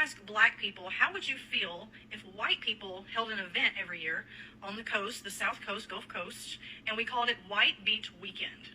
asked black people, how would you feel if white people held an event every year on the coast, the South Coast, Gulf Coast, and we called it White Beach Weekend?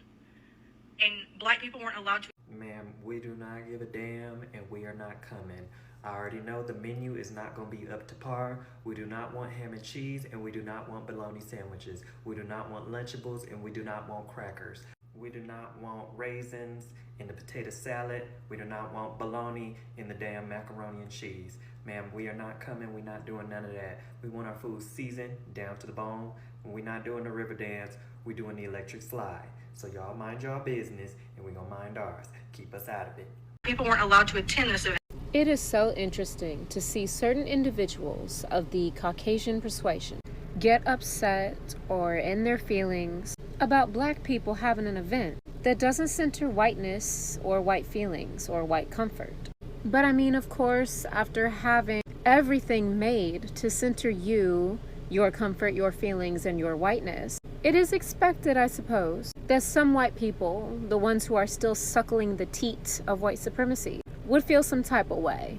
And black people weren't allowed to. Ma'am, we do not give a damn, and we are not coming. I already know the menu is not going to be up to par. We do not want ham and cheese, and we do not want bologna sandwiches. We do not want Lunchables, and we do not want crackers. We do not want raisins in the potato salad. We do not want bologna in the damn macaroni and cheese. Ma'am, we are not coming. We're not doing none of that. We want our food seasoned down to the bone. We're not doing the river dance. We're doing the electric slide. So y'all mind y'all business, and we're going to mind ours. Keep us out of it. People weren't allowed to attend this event. It is so interesting to see certain individuals of the Caucasian persuasion get upset or in their feelings about black people having an event that doesn't center whiteness or white feelings or white comfort. But I mean, of course, after having everything made to center you, your comfort, your feelings, and your whiteness, it is expected, I suppose, that some white people, the ones who are still suckling the teat of white supremacy, would feel some type of way.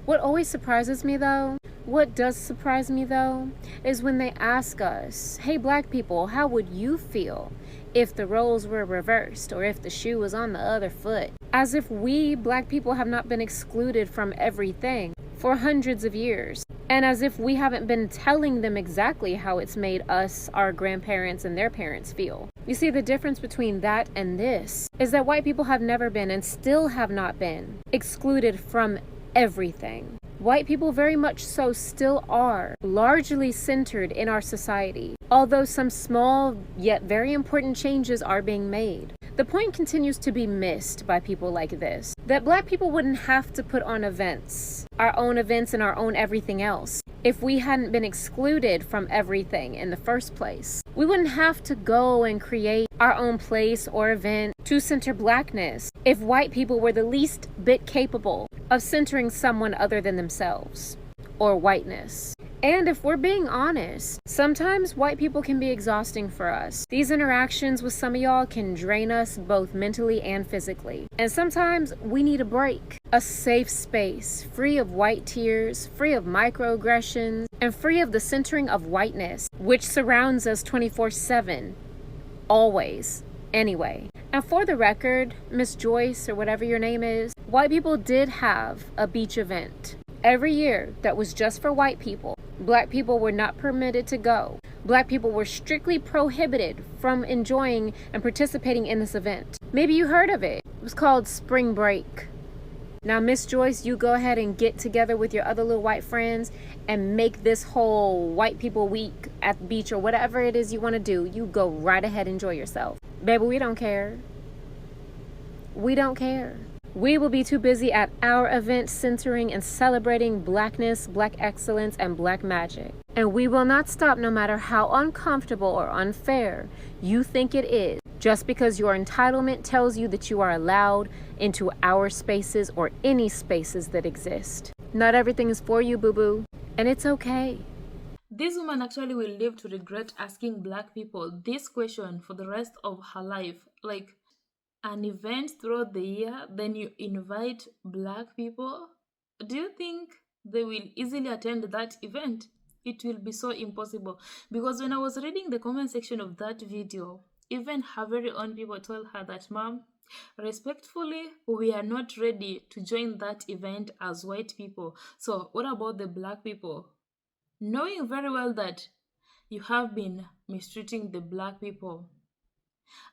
What always surprises me though, what does surprise me though, is when they ask us, hey black people, how would you feel if the roles were reversed or if the shoe was on the other foot? As if we black people have not been excluded from everything for hundreds of years. And as if we haven't been telling them exactly how it's made us, our grandparents, and their parents feel. You see, the difference between that and this is that white people have never been and still have not been excluded from everything. White people very much so still are largely centered in our society, although some small yet very important changes are being made. The point continues to be missed by people like this, that black people wouldn't have to put on events, our own events and our own everything else, if we hadn't been excluded from everything in the first place. We wouldn't have to go and create our own place or event to center blackness if white people were the least bit capable of centering someone other than themselves or whiteness. And if we're being honest, sometimes white people can be exhausting for us. These interactions with some of y'all can drain us both mentally and physically. And sometimes we need a break, a safe space, free of white tears, free of microaggressions, and free of the centering of whiteness, which surrounds us 24/7, always, anyway. And for the record, Miss Joyce, or whatever your name is, white people did have a beach event every year that was just for white people. Black people were not permitted to go. Black people were strictly prohibited from enjoying and participating in this event. Maybe you heard of it. It was called Spring Break. Now, Miss Joyce, you go ahead and get together with your other little white friends and make this whole white people week at the beach or whatever it is you want to do. You go right ahead, enjoy yourself. Baby, we don't care. We don't care. We will be too busy at our event centering and celebrating blackness, black excellence, and black magic. And we will not stop no matter how uncomfortable or unfair you think it is, just because your entitlement tells you that you are allowed into our spaces or any spaces that exist. Not everything is for you, boo-boo, and it's okay. This woman actually will live to regret asking black people this question for the rest of her life. Like, an event throughout the year, then you invite black people? Do you think they will easily attend that event? It will be so impossible. Because when I was reading the comment section of that video, even her very own people told her that, ma'am, respectfully, we are not ready to join that event as white people. So what about the black people? Knowing very well that you have been mistreating the black people.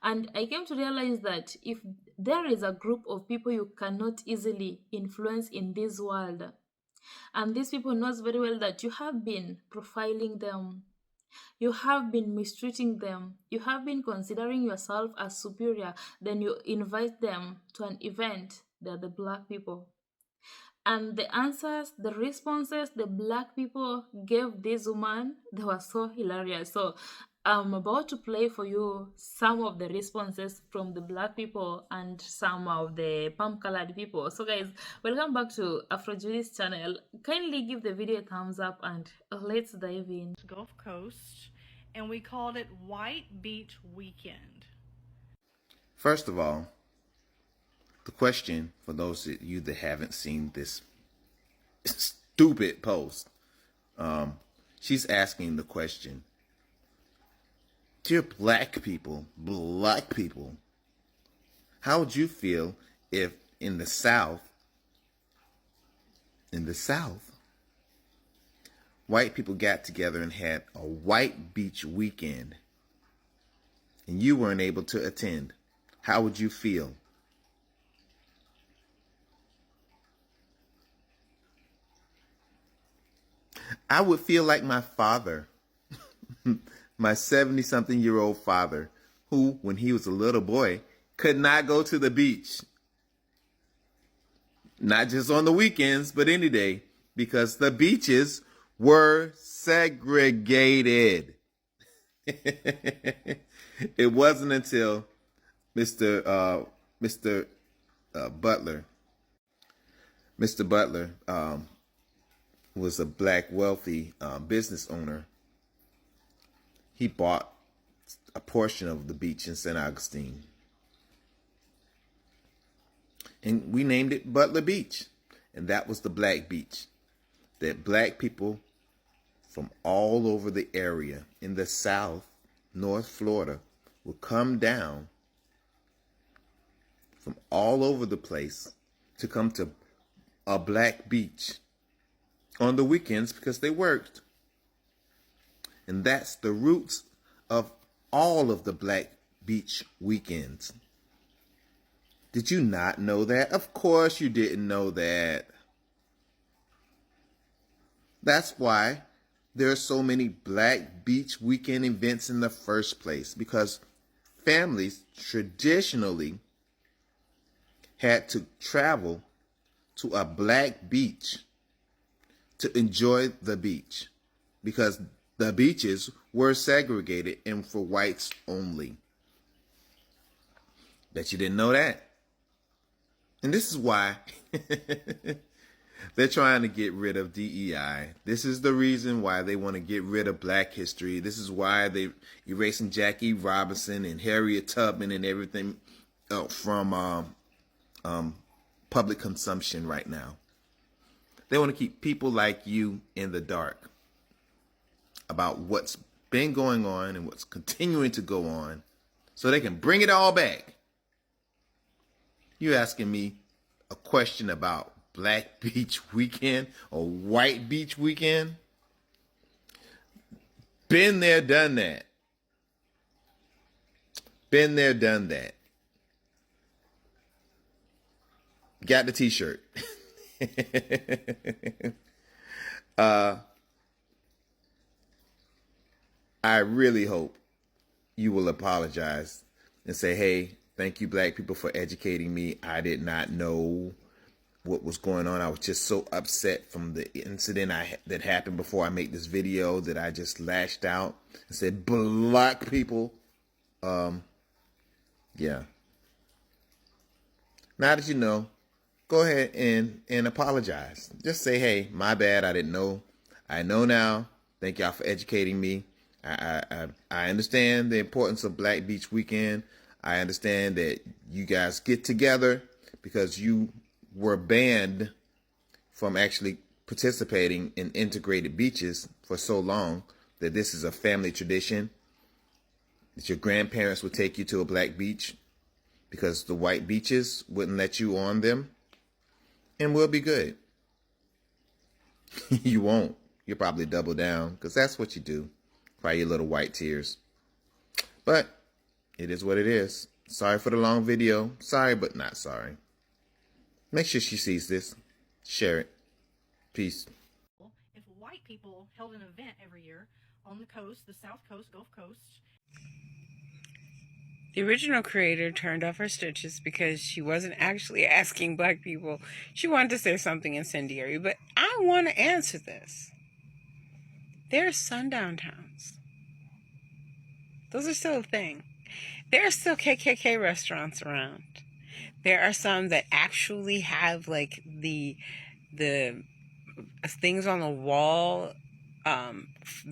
And I came to realize that if there is a group of people you cannot easily influence in this world, and these people knows very well that you have been profiling them, you have been mistreating them, you have been considering yourself as superior, then you invite them to an event, they're the black people. And the answers, the responses the black people gave this woman, they were so hilarious. So I'm about to play for you some of the responses from the black people and some of the palm-colored people. So guys, welcome back to Afrojudy's channel. Kindly give the video a thumbs up and let's dive in. Gulf Coast, and we called it White Beach Weekend. First of all, the question for those of you that haven't seen this stupid post. She's asking the question, dear black people, how would you feel if in the South, white people got together and had a white beach weekend and you weren't able to attend? How would you feel? I would feel like my father, my 70-something-year-old father, who, when he was a little boy, could not go to the beach. Not just on the weekends, but any day, because the beaches were segregated. It wasn't until Mr. Butler was a black wealthy business owner. He bought a portion of the beach in St. Augustine. And we named it Butler Beach. And that was the black beach that black people from all over the area in the South, North Florida, would come down from all over the place to come to a black beach on the weekends because they worked. And that's the roots of all of the black beach weekends. Did you not know that? Of course you didn't know that. That's why there are so many black beach weekend events in the first place, because families traditionally had to travel to a black beach to enjoy the beach, because the beaches were segregated and for whites only. Bet you didn't know that. And this is why they're trying to get rid of DEI. This is the reason why they want to get rid of black history. This is why they're erasing Jackie Robinson and Harriet Tubman and everything from public consumption right now. They want to keep people like you in the dark about what's been going on and what's continuing to go on so they can bring it all back. You asking me a question about Black Beach Weekend or White Beach Weekend? Been there, done that. Been there, done that. Got the t-shirt. I really hope you will apologize and say, hey, thank you, black people, for educating me. I did not know what was going on. I was just so upset from the incident that happened before I made this video that I just lashed out and said, black people. Yeah. Now that you know, go ahead and apologize. Just say, hey, my bad. I didn't know. I know now. Thank y'all for educating me. I understand the importance of Black Beach Weekend. I understand that you guys get together because you were banned from actually participating in integrated beaches for so long that this is a family tradition, that your grandparents would take you to a black beach because the white beaches wouldn't let you on them, and we'll be good. You won't. You'll probably double down because that's what you do. Cry your little white tears. But it is what it is. Sorry for the long video. Sorry, but not sorry. Make sure she sees this. Share it. Peace. If white people held an event every year on the coast, the South Coast, Gulf Coast. The original creator turned off her stitches because she wasn't actually asking black people. She wanted to say something incendiary, but I want to answer this. There are sundown towns. Those are still a thing. There are still KKK restaurants around. There are some that actually have like the things on the wall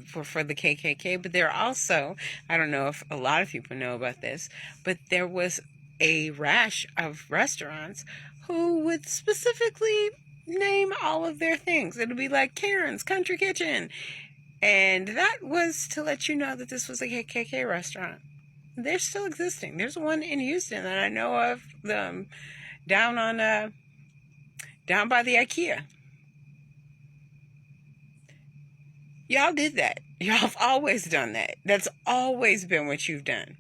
for the KKK, but there are also, I don't know if a lot of people know about this, but there was a rash of restaurants who would specifically name all of their things. It'll be like Karen's Country Kitchen. And that was to let you know that this was a KKK restaurant. They're still existing. There's one in Houston that I know of, down by the IKEA. Y'all did that. Y'all have always done that. That's always been what you've done.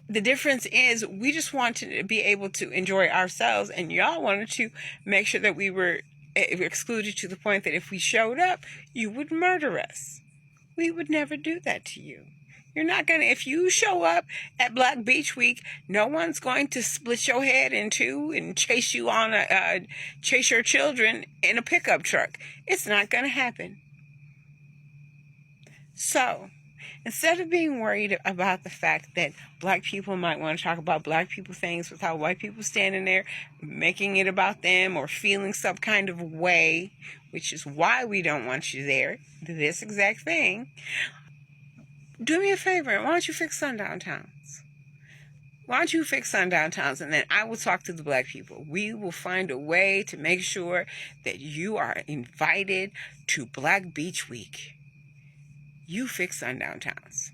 The difference is we just wanted to be able to enjoy ourselves, and y'all wanted to make sure that we were excluded to the point that if we showed up, you would murder us. We would never do that to you. You're not going to, if you show up at Black Beach Week, no one's going to split your head in two and chase you on chase your children in a pickup truck. It's not going to happen. So, instead of being worried about the fact that Black people might want to talk about Black people things without white people standing there making it about them or feeling some kind of way, which is why we don't want you there, this exact thing, do me a favor. Why don't you fix Sundown Towns? Why don't you fix Sundown Towns, and then I will talk to the Black people. We will find a way to make sure that you are invited to Black Beach Week. You fix Sundown Towns.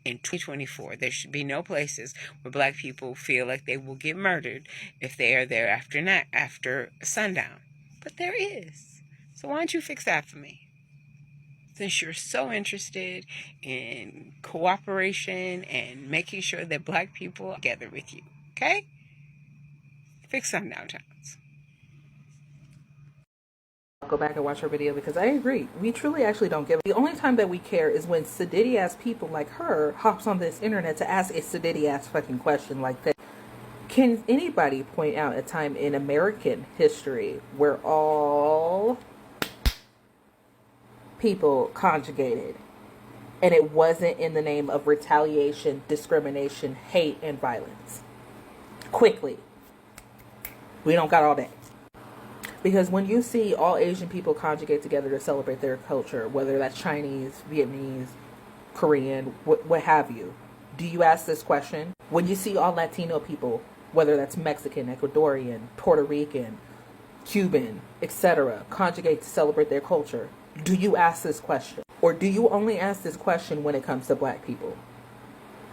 In 2024, there should be no places where Black people feel like they will get murdered if they are there after sundown. But there is. So why don't you fix that for me? Since you're so interested in cooperation and making sure that Black people are together with you, okay? Fix Sundown Towns. Go back and watch her video because I agree. We truly actually don't give. The only time that we care is when sedity ass people like her hops on this internet to ask a sedity ass fucking question like that. Can anybody point out a time in American history where all people conjugated and it wasn't in the name of retaliation, discrimination, hate, and violence? Quickly. We don't got all that. Because when you see all Asian people conjugate together to celebrate their culture, whether that's Chinese, Vietnamese, Korean, what have you, do you ask this question? When you see all Latino people, whether that's Mexican, Ecuadorian, Puerto Rican, Cuban, etc., conjugate to celebrate their culture, do you ask this question? Or do you only ask this question when it comes to Black people?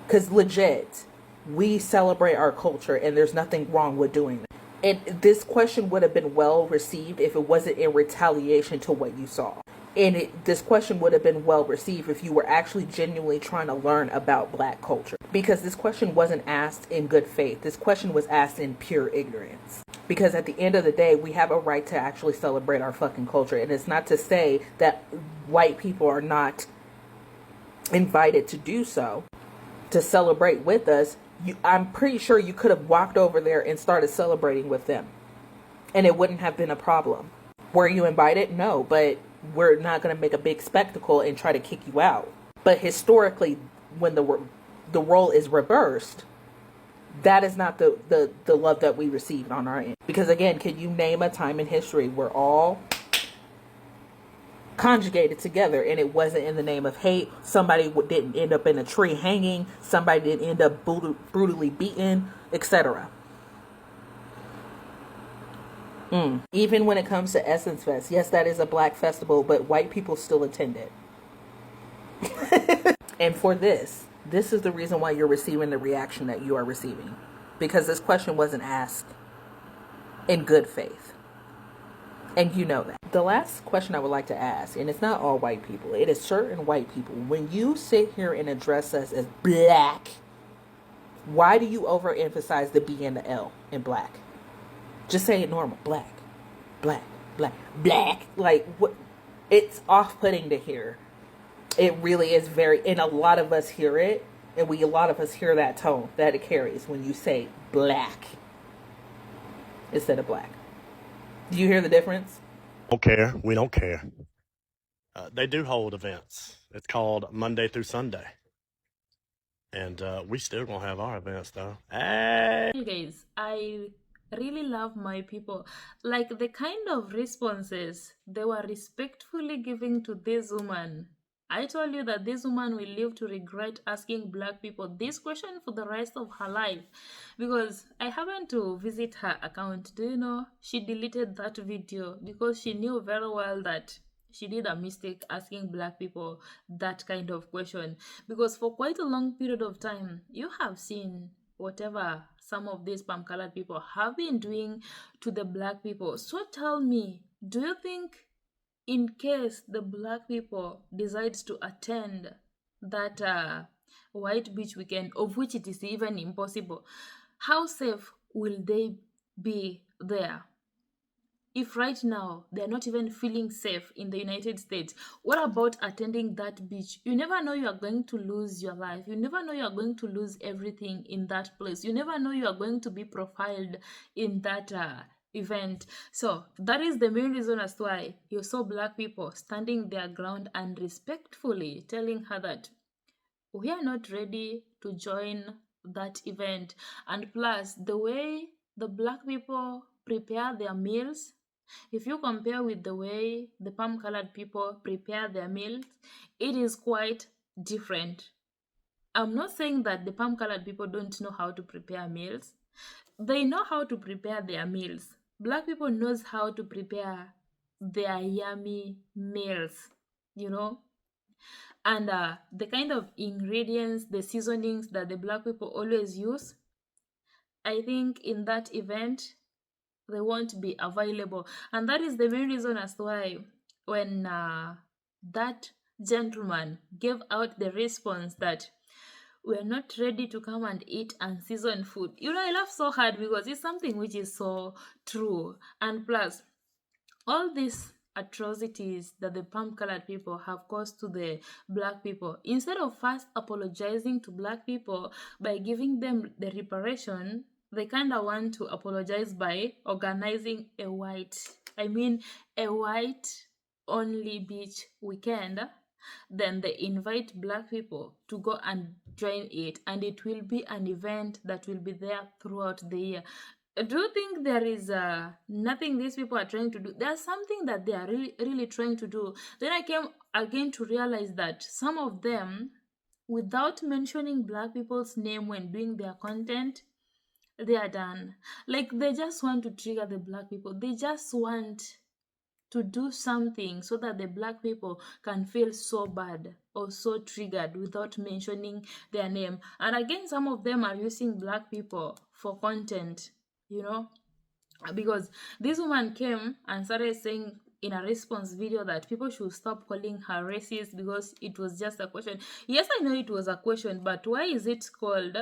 Because legit, we celebrate our culture and there's nothing wrong with doing that. And this question would have been well received if it wasn't in retaliation to what you saw. And this question would have been well received if you were actually genuinely trying to learn about Black culture. Because this question wasn't asked in good faith. This question was asked in pure ignorance. Because at the end of the day, we have a right to actually celebrate our fucking culture. And it's not to say that white people are not invited to do so, to celebrate with us. I'm pretty sure you could have walked over there and started celebrating with them, and it wouldn't have been a problem. Were you invited? No, but we're not going to make a big spectacle and try to kick you out. But historically, when the role is reversed, that is not the love that we received on our end. Because again, can you name a time in history where all conjugated together and it wasn't in the name of hate? Somebody didn't end up in a tree hanging, somebody didn't end up brutally beaten, etc. Even when it comes to Essence Fest, yes, that is a Black festival, but white people still attend it. And for this is the reason why you're receiving the reaction that you are receiving, because this question wasn't asked in good faith. And you know that. The last question I would like to ask, and it's not all white people, it is certain white people. When you sit here and address us as Black, why do you overemphasize the B and the L in Black? Just say it normal. Black, Black, Black, Black. Like, what? It's off-putting to hear. It really is and a lot of us hear it, and a lot of us hear that tone that it carries when you say Black instead of Black. Do you hear the difference? Don't care. We don't care. They do hold events. It's called Monday through Sunday. And we still gonna have our events though. Hey! Hey guys, I really love my people. Like the kind of responses they were respectfully giving to this woman I told you that this woman will live to regret asking black people this question for the rest of her life, because I happened to visit her account. Do you know she deleted that video because she knew very well that she did a mistake asking black people that kind of question? Because for quite a long period of time, you have seen whatever some of these palm colored people have been doing to the black people. So tell me, do you think in case the black people decides to attend that white beach weekend, of which it is even impossible, how safe will they be there? If right now they're not even feeling safe in the United States, what about attending that beach? You never know you are going to lose your life. You never know you are going to lose everything in that place. You never know you are going to be profiled in that event. So that is the main reason as to why you saw black people standing their ground and respectfully telling her that we are not ready to join that event. And plus, the way the black people prepare their meals, if you compare with the way the palm colored people prepare their meals, it is quite different. I'm not saying that the palm colored people don't know how to prepare meals. They know how to prepare their meals. Black people knows how to prepare their yummy meals, you know. And the kind of ingredients, the seasonings that the black people always use, I think in that event they won't be available. And that is the main reason as to why when that gentleman gave out the response that we're not ready to come and eat unseasoned food, you know, I laugh so hard because it's something which is so true. And plus, all these atrocities that the palm colored people have caused to the black people, instead of first apologizing to black people by giving them the reparation, they kind of want to apologize by organizing a white only beach weekend. Then they invite black people to go and join it, and it will be an event that will be there throughout the year. Do you think there is nothing these people are trying to do? There's something that they are really trying to do. Then I came again to realize that some of them, without mentioning black people's name when doing their content, they are done. Like, they just want to trigger the black people. They just want to do something so that the black people can feel so bad or so triggered without mentioning their name. And again, some of them are using black people for content, you know, because this woman came and started saying in a response video that people should stop calling her racist because it was just a question. Yes, I know it was a question, but why is it called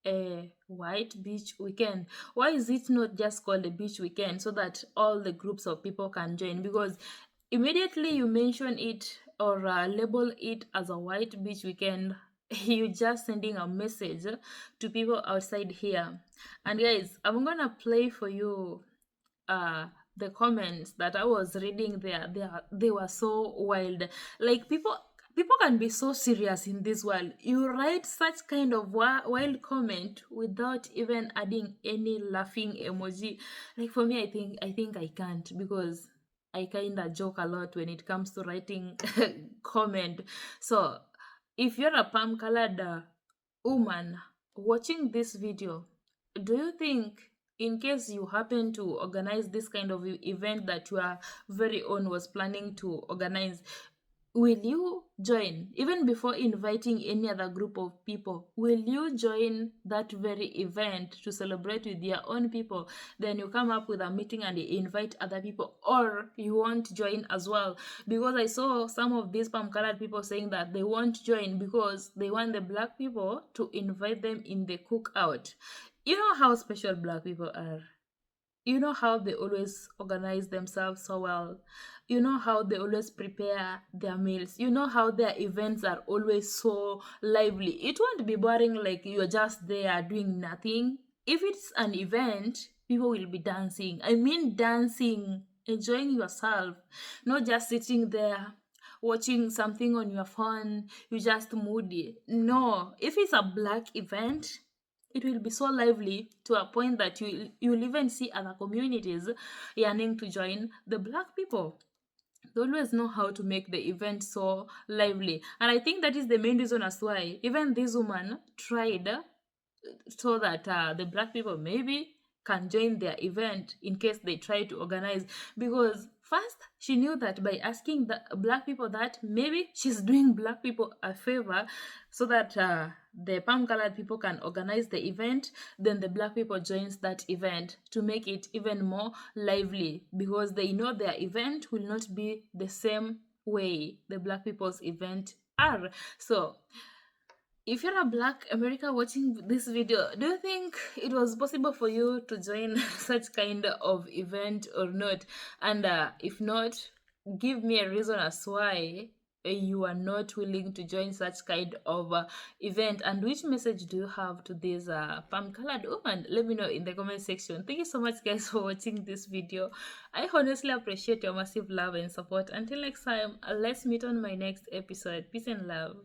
a white beach weekend? Why is it not just called a beach weekend so that all the groups of people can join? Because immediately you mention it or label it as a white beach weekend, you're just sending a message to people outside here. And guys, I'm gonna play for you the comments that I was reading there. They were so wild. Like, people can be so serious in this world. You write such kind of wild comment without even adding any laughing emoji. Like, for me, I think I can't, because I kind of joke a lot when it comes to writing comment. So if you're a palm colored woman watching this video, do you think, in case you happen to organize this kind of event that your very own was planning to organize, will you join? Even before inviting any other group of people, will you join that very event to celebrate with your own people? Then you come up with a meeting and you invite other people, or you won't join as well? Because I saw some of these palm colored people saying that they won't join because they want the black people to invite them in the cookout. You know how special black people are. You know how they always organize themselves so well. You know how they always prepare their meals. You know how their events are always so lively. It won't be boring like you're just there doing nothing. If it's an event, people will be dancing. I mean dancing, enjoying yourself, not just sitting there watching something on your phone. You just moody. No, if it's a black event, it will be so lively to a point that you'll even see other communities yearning to join the black people. they always know how to make the event so lively. And I think that is the main reason as why even this woman tried so that the black people maybe can join their event in case they try to organize. Because first she knew that by asking the black people that, maybe she's doing black people a favor so that the palm colored people can organize the event. Then the black people joins that event to make it even more lively, because they know their event will not be the same way the black people's event are. So if you're a black America watching this video, do you think it was possible for you to join such kind of event or not? And if not, give me a reason as why you are not willing to join such kind of event. And which message do you have to this palm colored woman? Let me know in the comment section. Thank you so much, guys, for watching this video. I honestly appreciate your massive love and support. Until next time, let's meet on my next episode. Peace and love.